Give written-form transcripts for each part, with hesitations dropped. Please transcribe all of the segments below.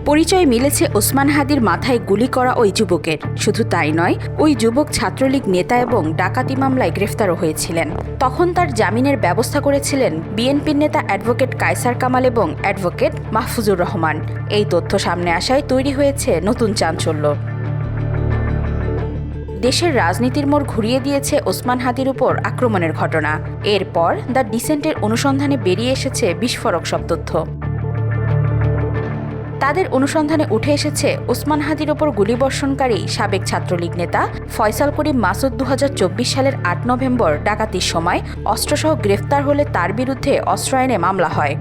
পরিচয় মিলেছে ওসমান হাদির মাথায় গুলি করা ওই যুবকের। শুধু তাই নয়, ওই যুবক ছাত্রলীগ নেতা এবং ডাকাতি মামলায় গ্রেফতারও হয়েছিলেন। তখন তার জামিনের ব্যবস্থা করেছিলেন বিএনপির নেতা অ্যাডভোকেট কায়সার কামাল এবং অ্যাডভোকেট মাহফুজুর রহমান। এই তথ্য সামনে আসায় তৈরি হয়েছে নতুন চাঞ্চল্য। দেশের রাজনীতির মোড় ঘুরিয়ে দিয়েছে ওসমান হাদির উপর আক্রমণের ঘটনা। এরপর দ্য ডিসেন্টের অনুসন্ধানে বেরিয়ে এসেছে বিস্ফোরক সব তথ্য। তাদের অনুসন্ধানে উঠে এসেছে ওসমান হাদির ওপর গুলিবর্ষণকারী সাবেক ছাত্রলীগ নেতা ফয়সাল করিম মাসুদ 2024 সালের 8 নভেম্বর ডাকাতির সময় অস্ত্রসহ গ্রেফতার হলে তার বিরুদ্ধে অস্ত্র আইনে মামলা হয়।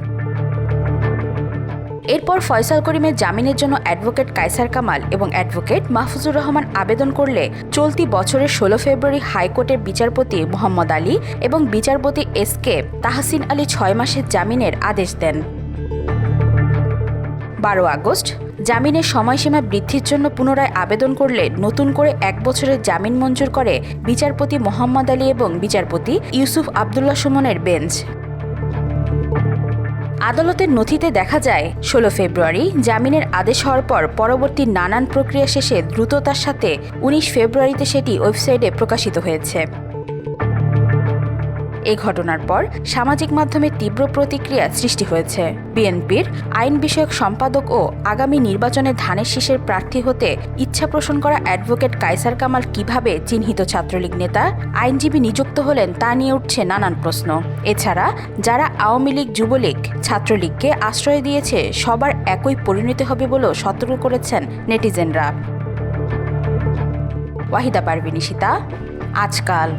এরপর ফয়সাল করিমের জামিনের জন্য অ্যাডভোকেট কায়সার কামাল এবং অ্যাডভোকেট মাহফুজুর রহমান আবেদন করলে চলতি বছরের 16 ফেব্রুয়ারি হাইকোর্টের বিচারপতি মোহাম্মদ আলী এবং বিচারপতি এসকে তাহসিন আলী 6 মাসের জামিনের আদেশ দেন। 12 আগস্ট জামিনের সময়সীমা বৃদ্ধির জন্য পুনরায় আবেদন করলে নতুন করে 1 বছরের জামিন মঞ্জুর করে বিচারপতি মোহাম্মদ আলী এবং বিচারপতি ইউসুফ আবদুল্লাহ সুমনের বেঞ্চ। আদালতের নথিতে দেখা যায় 16 ফেব্রুয়ারি জামিনের আদেশ হওয়ার পর পরবর্তী নানান প্রক্রিয়া শেষে দ্রুততার সাথে 19 ফেব্রুয়ারিতে সেটি ওয়েবসাইটে প্রকাশিত হয়েছে। এই ঘটনার পর সামাজিক মাধ্যমে তীব্র প্রতিক্রিয়া সৃষ্টি হয়েছে। বিএনপির আইন বিষয়ক সম্পাদক ও আগামী নির্বাচনে ধানের শীষের প্রার্থী হতে ইচ্ছা পোষণ করা অ্যাডভোকেট কায়সার কামাল কিভাবে চিহ্নিত ছাত্রলীগ নেতা আইনজীবী নিযুক্ত হলেন তা নিয়ে উঠছে নানান প্রশ্ন। এছাড়া যারা আওয়ামী লীগ, যুবলীগ, ছাত্রলীগকে আশ্রয় দিয়েছে সবার একই পরিণতি হবে বলেও সতর্ক করেছেন নেটিজেনরা। ওয়াহিদা পারভিন, আজকাল।